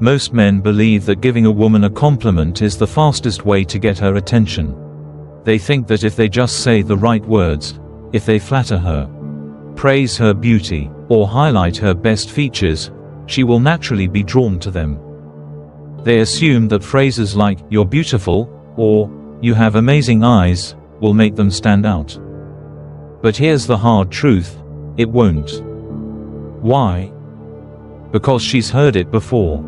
Most men believe that giving a woman a compliment is the fastest way to get her attention. They think that if they just say the right words, if they flatter her, praise her beauty, or highlight her best features, she will naturally be drawn to them. They assume that phrases like, "You're beautiful," or "You have amazing eyes," will make them stand out. But here's the hard truth: it won't. Why? Because she's heard it before.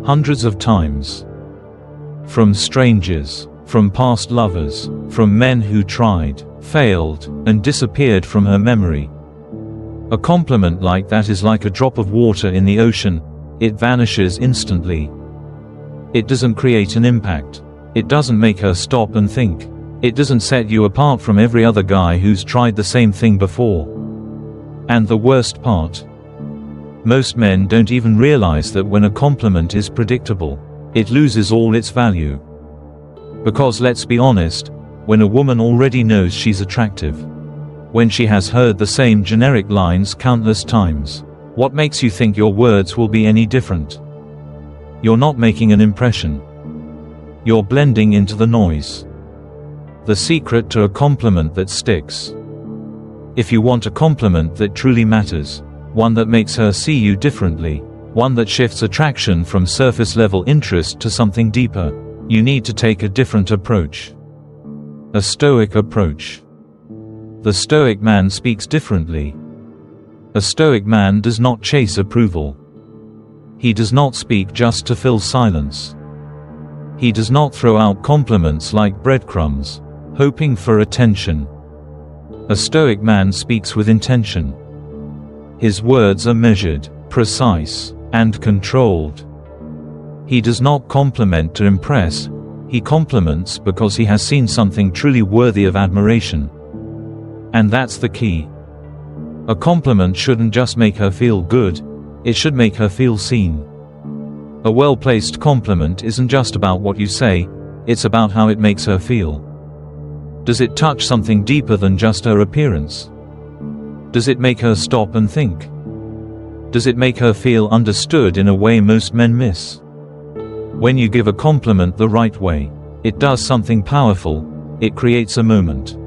Hundreds of times. From strangers, from past lovers, from men who tried, failed, and disappeared from her memory. A compliment like that is like a drop of water in the ocean. It vanishes instantly. It doesn't create an impact. It doesn't make her stop and think. It doesn't set you apart from every other guy who's tried the same thing before. And the worst part? Most men don't even realize that when a compliment is predictable, it loses all its value. Because let's be honest, when a woman already knows she's attractive, when she has heard the same generic lines countless times, what makes you think your words will be any different? You're not making an impression. You're blending into the noise. The secret to a compliment that sticks. If you want a compliment that truly matters, one that makes her see you differently, one that shifts attraction from surface-level interest to something deeper, you need to take a different approach. A Stoic approach. The Stoic man speaks differently. A Stoic man does not chase approval. He does not speak just to fill silence. He does not throw out compliments like breadcrumbs, hoping for attention. A Stoic man speaks with intention. His words are measured, precise, and controlled. He does not compliment to impress, he compliments because he has seen something truly worthy of admiration. And that's the key. A compliment shouldn't just make her feel good, it should make her feel seen. A well-placed compliment isn't just about what you say, it's about how it makes her feel. Does it touch something deeper than just her appearance? Does it make her stop and think? Does it make her feel understood in a way most men miss? When you give a compliment the right way, it does something powerful. It creates a moment.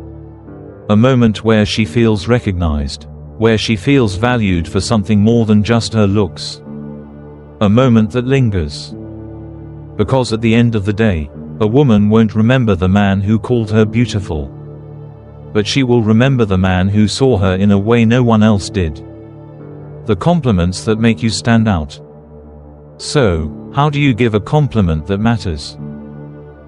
A moment where she feels recognized, where she feels valued for something more than just her looks. A moment that lingers. Because at the end of the day, a woman won't remember the man who called her beautiful. But she will remember the man who saw her in a way no one else did. The compliments that make you stand out. So, how do you give a compliment that matters?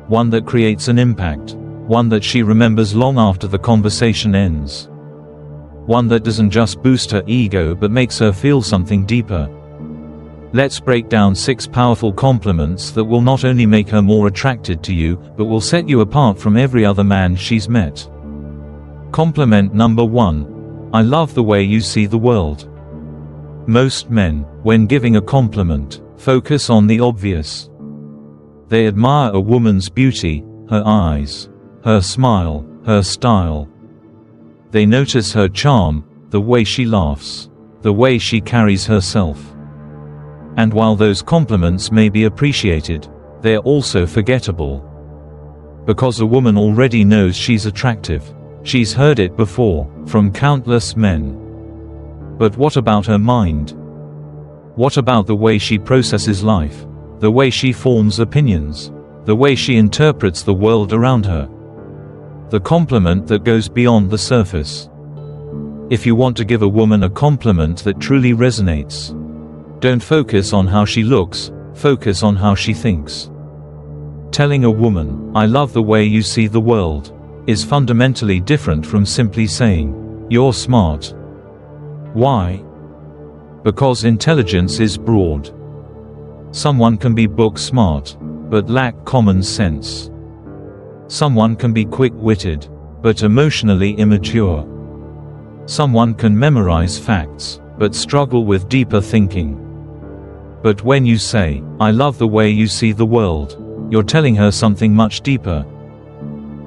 One that creates an impact. One that she remembers long after the conversation ends. One that doesn't just boost her ego but makes her feel something deeper. Let's break down 6 powerful compliments that will not only make her more attracted to you, but will set you apart from every other man she's met. Compliment number 1. I love the way you see the world. Most men, when giving a compliment, focus on the obvious. They admire a woman's beauty, her eyes, her smile, her style. They notice her charm, the way she laughs, the way she carries herself. And while those compliments may be appreciated, they're also forgettable. Because a woman already knows she's attractive. She's heard it before, from countless men. But what about her mind? What about the way she processes life? The way she forms opinions? The way she interprets the world around her? The compliment that goes beyond the surface. If you want to give a woman a compliment that truly resonates, don't focus on how she looks, focus on how she thinks. Telling a woman, "I love the way you see the world," is fundamentally different from simply saying, "You're smart." Why? Because intelligence is broad. Someone can be book smart, but lack common sense. Someone can be quick-witted, but emotionally immature. Someone can memorize facts, but struggle with deeper thinking. But when you say, "I love the way you see the world," you're telling her something much deeper.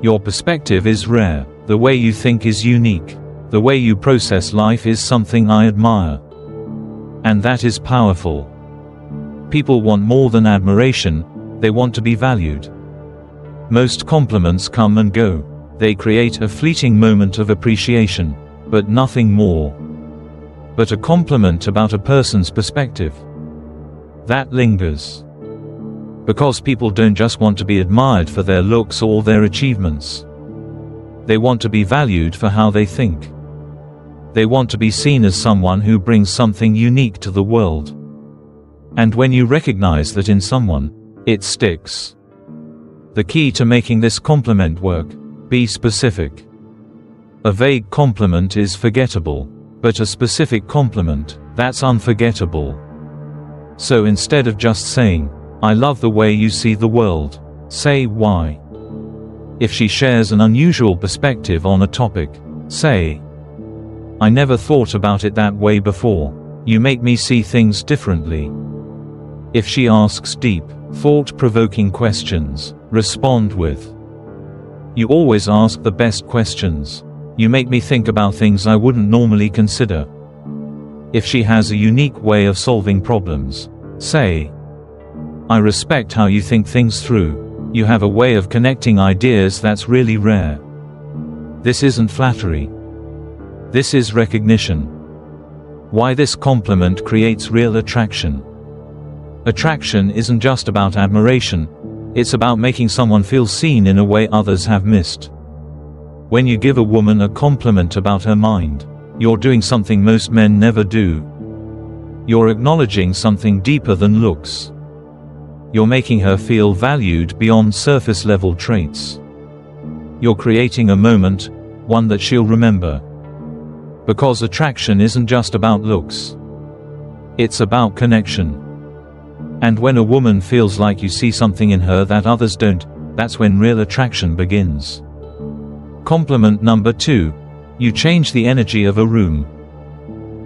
Your perspective is rare, the way you think is unique, the way you process life is something I admire. And that is powerful. People want more than admiration, they want to be valued. Most compliments come and go. They create a fleeting moment of appreciation, but nothing more. But a compliment about a person's perspective, that lingers. Because people don't just want to be admired for their looks or their achievements. They want to be valued for how they think. They want to be seen as someone who brings something unique to the world. And when you recognize that in someone, it sticks. The key to making this compliment work: be specific. A vague compliment is forgettable, but a specific compliment, that's unforgettable. So instead of just saying, "I love the way you see the world," say why. If she shares an unusual perspective on a topic, say, "I never thought about it that way before. You make me see things differently." If she asks deep, thought-provoking questions, respond with, "You always ask the best questions. You make me think about things I wouldn't normally consider." If she has a unique way of solving problems, say, "I respect how you think things through. You have a way of connecting ideas that's really rare." This isn't flattery. This is recognition. Why this compliment creates real attraction. Attraction isn't just about admiration, it's about making someone feel seen in a way others have missed. When you give a woman a compliment about her mind, you're doing something most men never do. You're acknowledging something deeper than looks. You're making her feel valued beyond surface-level traits. You're creating a moment, one that she'll remember. Because attraction isn't just about looks. It's about connection. And when a woman feels like you see something in her that others don't, that's when real attraction begins. Compliment number 2. You change the energy of a room.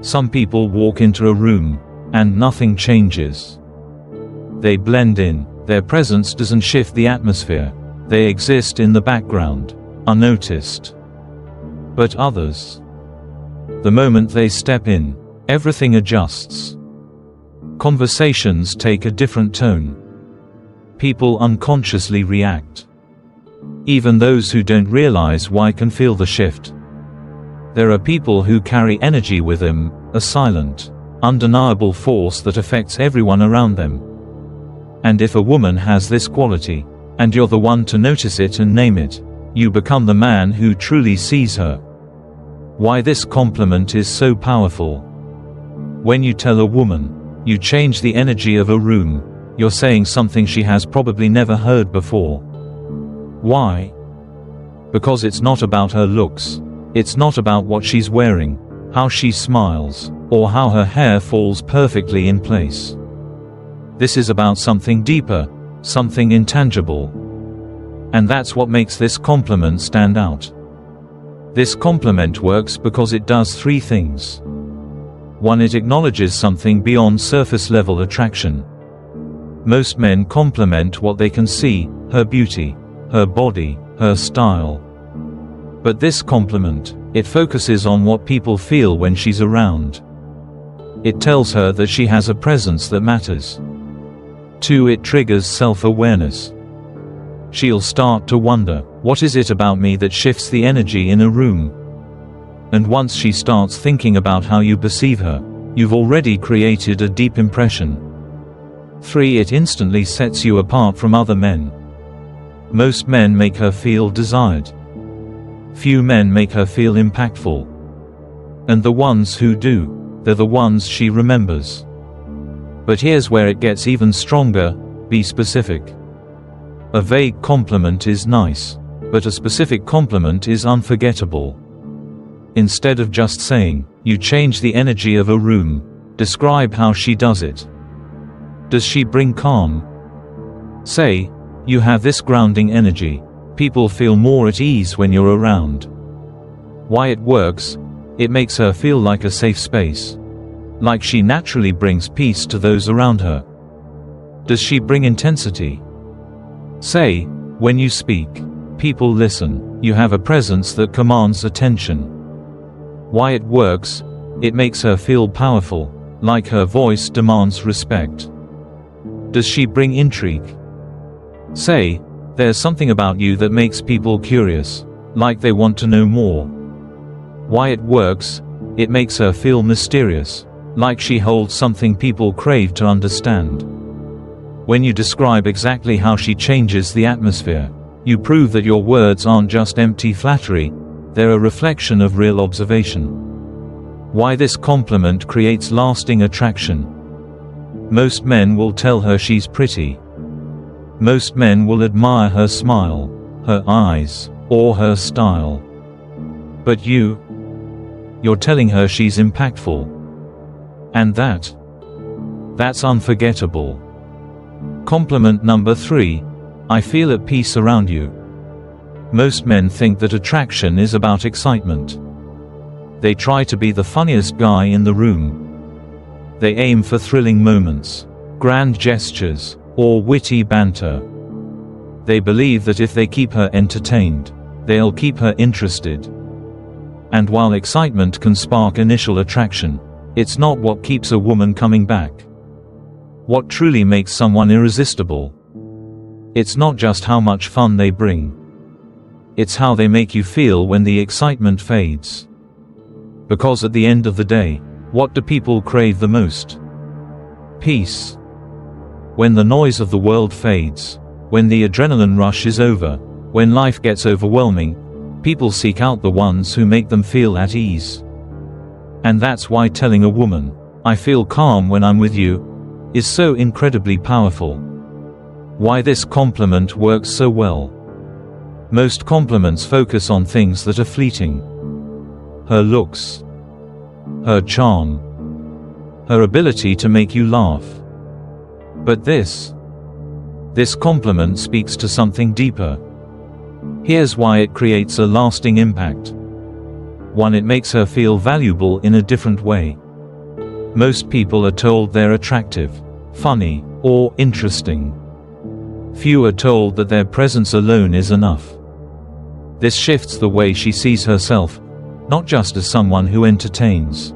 Some people walk into a room, and nothing changes. They blend in. Their presence doesn't shift the atmosphere. They exist in the background, unnoticed. But others, the moment they step in, everything adjusts. Conversations take a different tone. People unconsciously react. Even those who don't realize why can feel the shift. There are people who carry energy with them, a silent, undeniable force that affects everyone around them. And if a woman has this quality, and you're the one to notice it and name it, you become the man who truly sees her. Why this compliment is so powerful. When you tell a woman, you change the energy of a room, you're saying something she has probably never heard before. Why? Because it's not about her looks. It's not about what she's wearing, how she smiles, or how her hair falls perfectly in place. This is about something deeper, something intangible. And that's what makes this compliment stand out. This compliment works because it does 3 things. 1. It acknowledges something beyond surface-level attraction. Most men compliment what they can see, her beauty, her body, her style. But this compliment, it focuses on what people feel when she's around. It tells her that she has a presence that matters. 2. It triggers self-awareness. She'll start to wonder, what is it about me that shifts the energy in a room? And once she starts thinking about how you perceive her, you've already created a deep impression. 3. It instantly sets you apart from other men. Most men make her feel desired. Few men make her feel impactful. And the ones who do, they're the ones she remembers. But here's where it gets even stronger: be specific. A vague compliment is nice, but a specific compliment is unforgettable. Instead of just saying, "You change the energy of a room," describe how she does it. Does she bring calm? Say, "You have this grounding energy. People feel more at ease when you're around." Why it works: it makes her feel like a safe space. Like she naturally brings peace to those around her. Does she bring intensity? Say, "When you speak, people listen. You have a presence that commands attention." Why it works: it makes her feel powerful, like her voice demands respect. Does she bring intrigue? Say, there's something about you that makes people curious, like they want to know more. Why it works, it makes her feel mysterious, like she holds something people crave to understand. When you describe exactly how she changes the atmosphere, you prove that your words aren't just empty flattery, they're a reflection of real observation. Why this compliment creates lasting attraction. Most men will tell her she's pretty. Most men will admire her smile, her eyes, or her style. But you're telling her she's impactful. And that's unforgettable. Compliment number 3, I feel at peace around you. Most men think that attraction is about excitement. They try to be the funniest guy in the room. They aim for thrilling moments, grand gestures, or witty banter. They believe that if they keep her entertained, they'll keep her interested. And while excitement can spark initial attraction, it's not what keeps a woman coming back. What truly makes someone irresistible? It's not just how much fun they bring. It's how they make you feel when the excitement fades. Because at the end of the day, what do people crave the most? Peace. When the noise of the world fades, when the adrenaline rush is over, when life gets overwhelming, people seek out the ones who make them feel at ease. And that's why telling a woman, I feel calm when I'm with you, is so incredibly powerful. Why this compliment works so well. Most compliments focus on things that are fleeting. Her looks, her charm, her ability to make you laugh. But this compliment speaks to something deeper. Here's why it creates a lasting impact. 1. It makes her feel valuable in a different way. Most people are told they're attractive, funny, or interesting. Few are told that their presence alone is enough. This shifts the way she sees herself, not just as someone who entertains,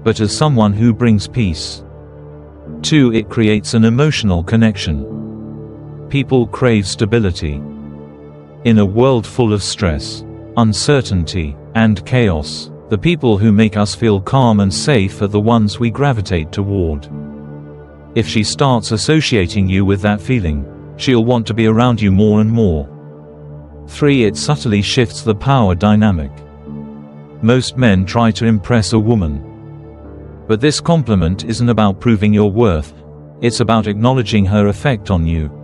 but as someone who brings peace. 2. It creates an emotional connection. People crave stability. In a world full of stress, uncertainty, and chaos, the people who make us feel calm and safe are the ones we gravitate toward. If she starts associating you with that feeling, she'll want to be around you more and more. 3. It subtly shifts the power dynamic. Most men try to impress a woman. But this compliment isn't about proving your worth, it's about acknowledging her effect on you.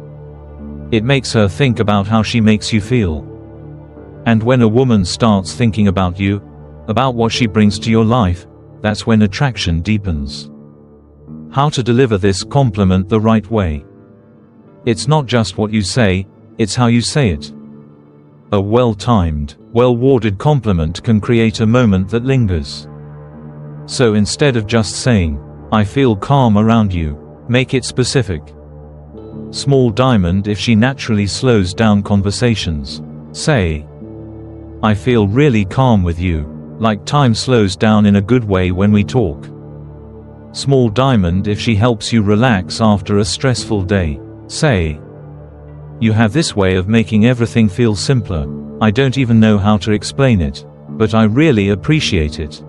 It makes her think about how she makes you feel. And when a woman starts thinking about you, about what she brings to your life, that's when attraction deepens. How to deliver this compliment the right way. It's not just what you say, it's how you say it. A well-timed, well-worded compliment can create a moment that lingers. So instead of just saying, I feel calm around you, make it specific. Small diamond if she naturally slows down conversations. Say, I feel really calm with you, like time slows down in a good way when we talk. Small diamond if she helps you relax after a stressful day. Say, you have this way of making everything feel simpler. I don't even know how to explain it, but I really appreciate it.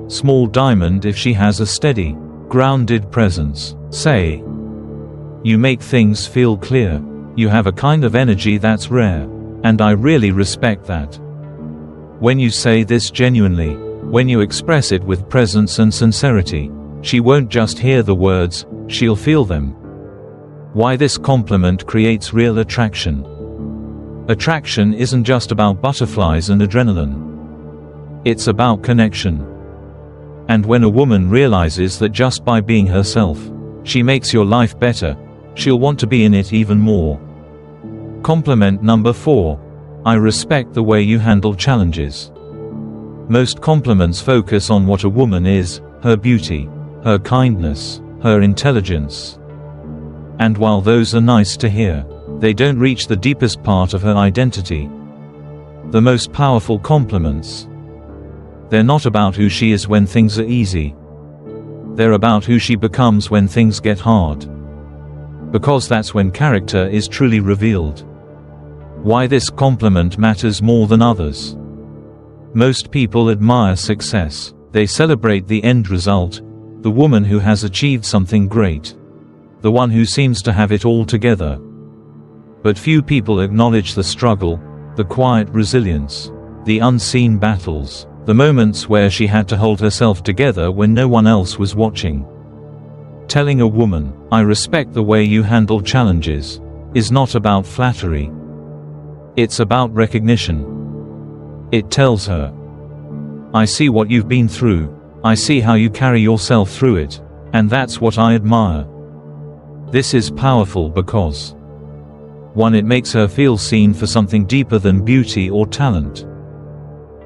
Small diamond if she has a steady, grounded presence. Say, you make things feel clear. You have a kind of energy that's rare, and I really respect that. When you say this genuinely, when you express it with presence and sincerity, she won't just hear the words, she'll feel them. Why this compliment creates real attraction. Attraction isn't just about butterflies and adrenaline. It's about connection. And when a woman realizes that just by being herself, she makes your life better, she'll want to be in it even more. Compliment number 4. I respect the way you handle challenges. Most compliments focus on what a woman is, her beauty, her kindness, her intelligence. And while those are nice to hear, they don't reach the deepest part of her identity. The most powerful compliments. They're not about who she is when things are easy. They're about who she becomes when things get hard. Because that's when character is truly revealed. Why this compliment matters more than others. Most people admire success. They celebrate the end result, the woman who has achieved something great, the one who seems to have it all together. But few people acknowledge the struggle, the quiet resilience, the unseen battles, the moments where she had to hold herself together when no one else was watching. Telling a woman, "I respect the way you handle challenges," is not about flattery. It's about recognition. It tells her, "I see what you've been through, I see how you carry yourself through it, and that's what I admire." This is powerful because 1. It makes her feel seen for something deeper than beauty or talent.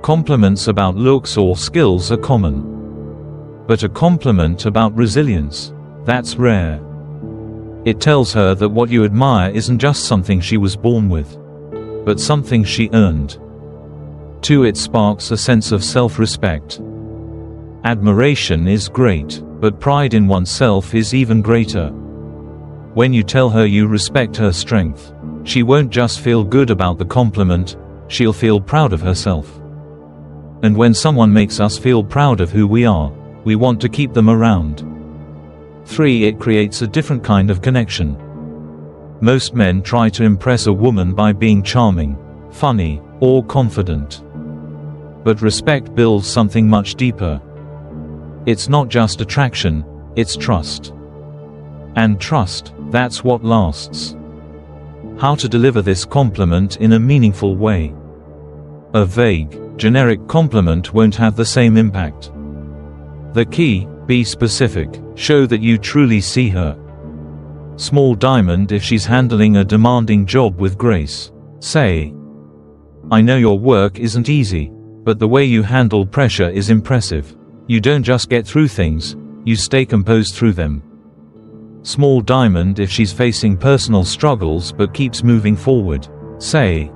Compliments about looks or skills are common. But a compliment about resilience, that's rare. It tells her that what you admire isn't just something she was born with, but something she earned. 2. It sparks a sense of self-respect. Admiration is great, but pride in oneself is even greater. When you tell her you respect her strength, she won't just feel good about the compliment, she'll feel proud of herself. And when someone makes us feel proud of who we are, we want to keep them around. 3. It creates a different kind of connection. Most men try to impress a woman by being charming, funny, or confident. But respect builds something much deeper. It's not just attraction, it's trust. And trust, that's what lasts. How to deliver this compliment in a meaningful way. A vague, generic compliment won't have the same impact. The key: be specific, show that you truly see her. Small diamond if she's handling a demanding job with grace. Say, "I know your work isn't easy, but the way you handle pressure is impressive. You don't just get through things, you stay composed through them." Small diamond if she's facing personal struggles but keeps moving forward. Say,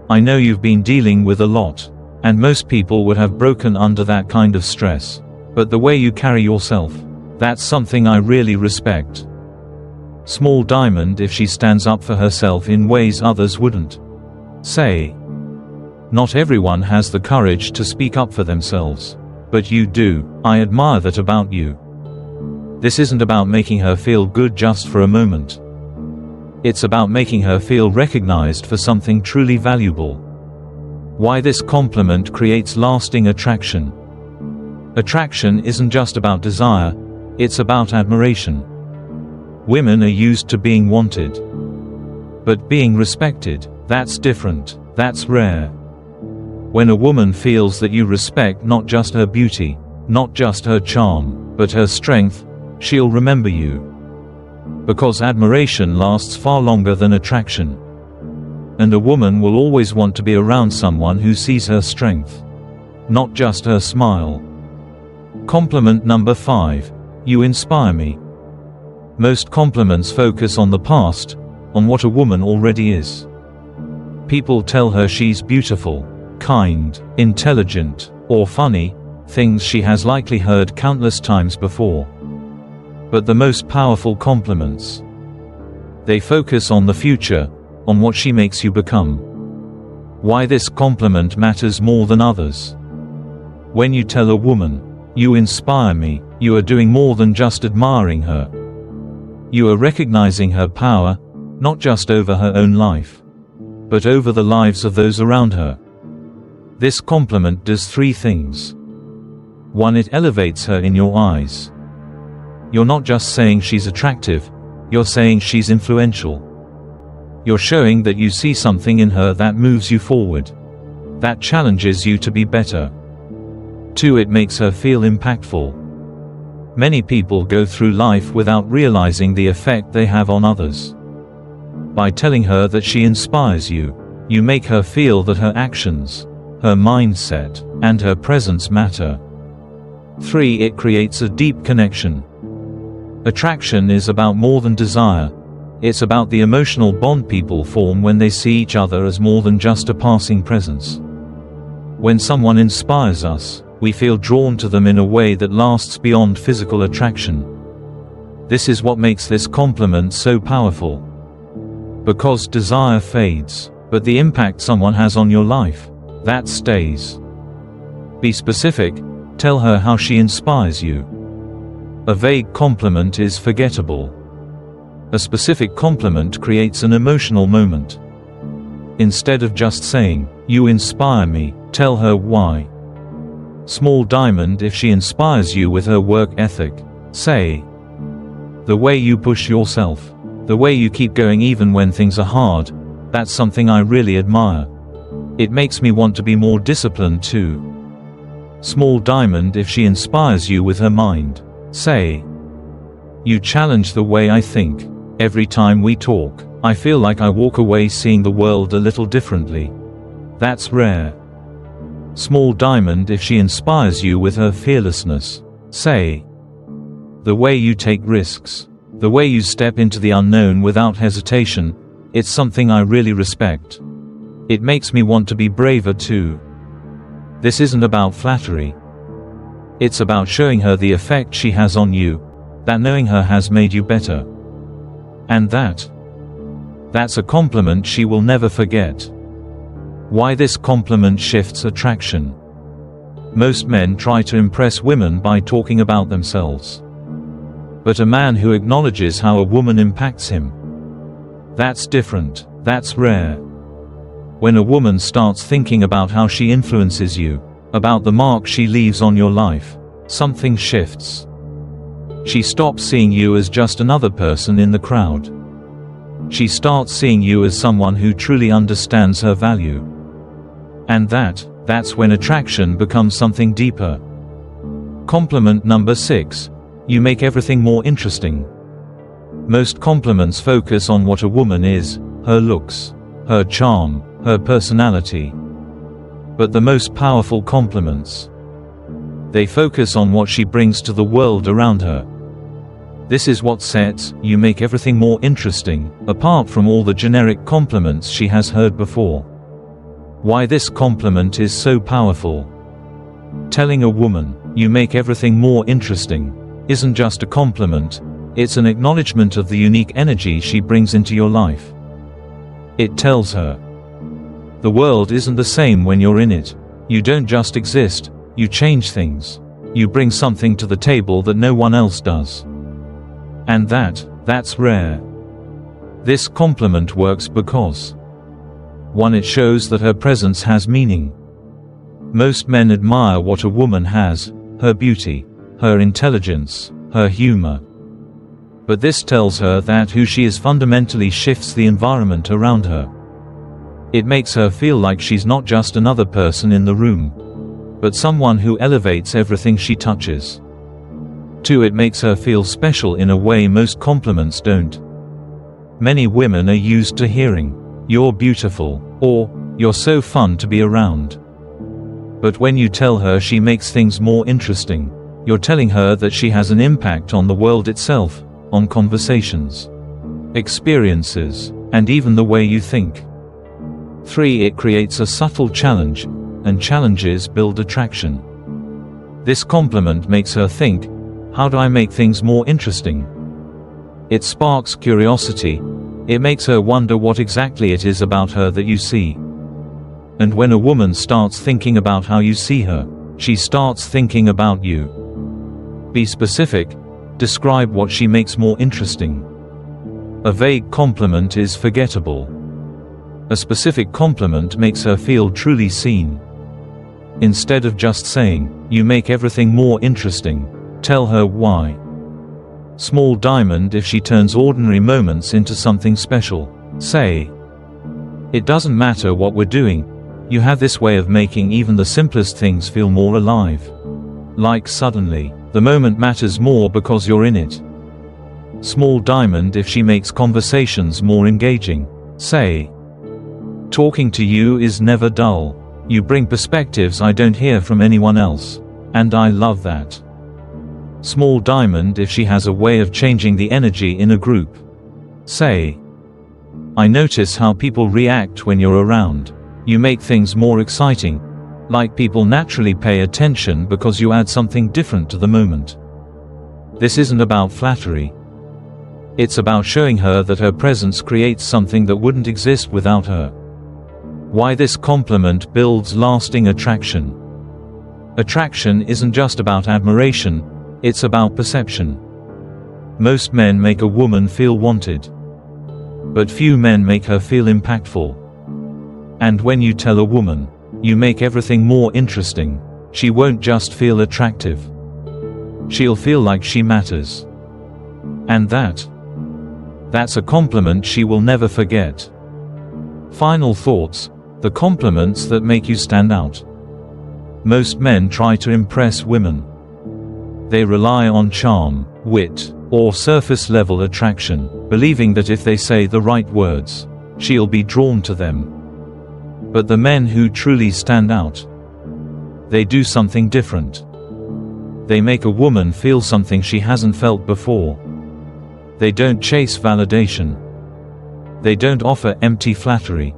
"I know you've been dealing with a lot, and most people would have broken under that kind of stress. But the way you carry yourself, that's something I really respect." Small diamond if she stands up for herself in ways others wouldn't. Say, "Not everyone has the courage to speak up for themselves. But you do, I admire that about you." This isn't about making her feel good just for a moment. It's about making her feel recognized for something truly valuable. Why this compliment creates lasting attraction. Attraction isn't just about desire, it's about admiration. Women are used to being wanted. But being respected, that's different, that's rare. When a woman feels that you respect not just her beauty, not just her charm, but her strength, she'll remember you. Because admiration lasts far longer than attraction. And a woman will always want to be around someone who sees her strength, not just her smile. Compliment number 5. You inspire me. Most compliments focus on the past, on what a woman already is. People tell her she's beautiful, kind, intelligent, or funny, things she has likely heard countless times before. But the most powerful compliments, they focus on the future, on what she makes you become. Why this compliment matters more than others. When you tell a woman, "You inspire me," you are doing more than just admiring her. You are recognizing her power, not just over her own life, but over the lives of those around her. This compliment does 3 things. 1. It elevates her in your eyes. You're not just saying she's attractive, you're saying she's influential. You're showing that you see something in her that moves you forward, that challenges you to be better. 2. It makes her feel impactful. Many people go through life without realizing the effect they have on others. By telling her that she inspires you, you make her feel that her actions, her mindset, and her presence matter. 3. It creates a deep connection. Attraction is about more than desire. It's about the emotional bond people form when they see each other as more than just a passing presence. When someone inspires us, we feel drawn to them in a way that lasts beyond physical attraction. This is what makes this compliment so powerful. Because desire fades, but the impact someone has on your life, that stays. Be specific, tell her how she inspires you. A vague compliment is forgettable. A specific compliment creates an emotional moment. Instead of just saying, "You inspire me," tell her why. Small diamond if she inspires you with her work ethic. Say, "The way you push yourself. The way you keep going even when things are hard. That's something I really admire. It makes me want to be more disciplined too." Small diamond if she inspires you with her mind. Say, "You challenge the way I think. Every time we talk, I feel like I walk away seeing the world a little differently." That's rare. Small diamond if she inspires you with her fearlessness. Say, "The way you take risks. The way you step into the unknown without hesitation. It's something I really respect. It makes me want to be braver too." This isn't about flattery. It's about showing her the effect she has on you, that knowing her has made you better. And that's a compliment she will never forget. Why this compliment shifts attraction. Most men try to impress women by talking about themselves. But a man who acknowledges how a woman impacts him, that's different, that's rare. When a woman starts thinking about how she influences you, about the mark she leaves on your life, something shifts. She stops seeing you as just another person in the crowd. She starts seeing you as someone who truly understands her value. And that's when attraction becomes something deeper. Compliment number 6. You make everything more interesting. Most compliments focus on what a woman is, her looks, her charm, her personality. But the most powerful compliments, they focus on what she brings to the world around her. This is what sets "you make everything more interesting" apart from all the generic compliments she has heard before. Why this compliment is so powerful. Telling a woman, "You make everything more interesting," isn't just a compliment, it's an acknowledgement of the unique energy she brings into your life. It tells her, the world isn't the same when you're in it. You don't just exist, you change things. You bring something to the table that no one else does. And that's rare. This compliment works because 1. It shows that her presence has meaning. Most men admire what a woman has, her beauty, her intelligence, her humor. But this tells her that who she is fundamentally shifts the environment around her. It makes her feel like she's not just another person in the room, but someone who elevates everything she touches. 2. It makes her feel special in a way most compliments don't. Many women are used to hearing, "You're beautiful," or "You're so fun to be around." But when you tell her she makes things more interesting, you're telling her that she has an impact on the world itself, on conversations, experiences, and even the way you think. 3. It creates a subtle challenge, and challenges build attraction. This compliment makes her think, "How do I make things more interesting?" It sparks curiosity. It makes her wonder what exactly it is about her that you see. And when a woman starts thinking about how you see her, she starts thinking about you. Be specific. Describe what she makes more interesting. A vague compliment is forgettable. A specific compliment makes her feel truly seen. Instead of just saying, "You make everything more interesting," tell her why. Small diamond if she turns ordinary moments into something special. Say, "It doesn't matter what we're doing. You have this way of making even the simplest things feel more alive. Like suddenly, the moment matters more because you're in it." Small diamond if she makes conversations more engaging. Say, "Talking to you is never dull. You bring perspectives I don't hear from anyone else. And I love that." Small diamond if she has a way of changing the energy in a group. Say, "I notice how people react when you're around. You make things more exciting. Like people naturally pay attention because you add something different to the moment." This isn't about flattery. It's about showing her that her presence creates something that wouldn't exist without her. Why this compliment builds lasting attraction. Attraction isn't just about admiration, it's about perception. Most men make a woman feel wanted. But few men make her feel impactful. And when you tell a woman, you make everything more interesting, she won't just feel attractive. She'll feel like she matters. And that's a compliment she will never forget. Final thoughts, the compliments that make you stand out. Most men try to impress women. They rely on charm, wit, or surface-level attraction, believing that if they say the right words, she'll be drawn to them. But the men who truly stand out, they do something different. They make a woman feel something she hasn't felt before. They don't chase validation. They don't offer empty flattery.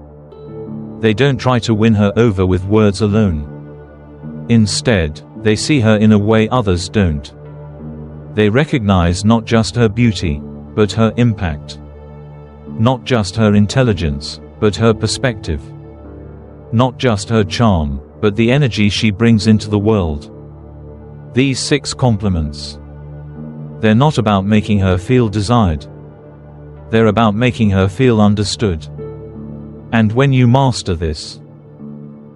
They don't try to win her over with words alone. Instead, they see her in a way others don't. They recognize not just her beauty, but her impact. Not just her intelligence, but her perspective. Not just her charm, but the energy she brings into the world. These 6 compliments. They're not about making her feel desired. They're about making her feel understood. And when you master this,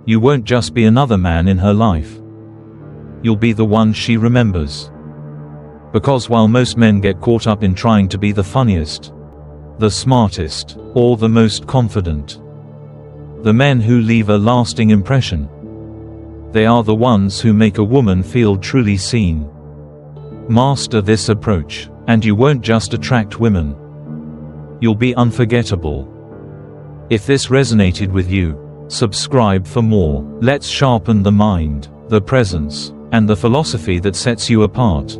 you won't just be another man in her life. You'll be the one she remembers. Because while most men get caught up in trying to be the funniest, the smartest, or the most confident, the men who leave a lasting impression, they are the ones who make a woman feel truly seen. Master this approach, and you won't just attract women. You'll be unforgettable. If this resonated with you, subscribe for more. Let's sharpen the mind, the presence, and the philosophy that sets you apart.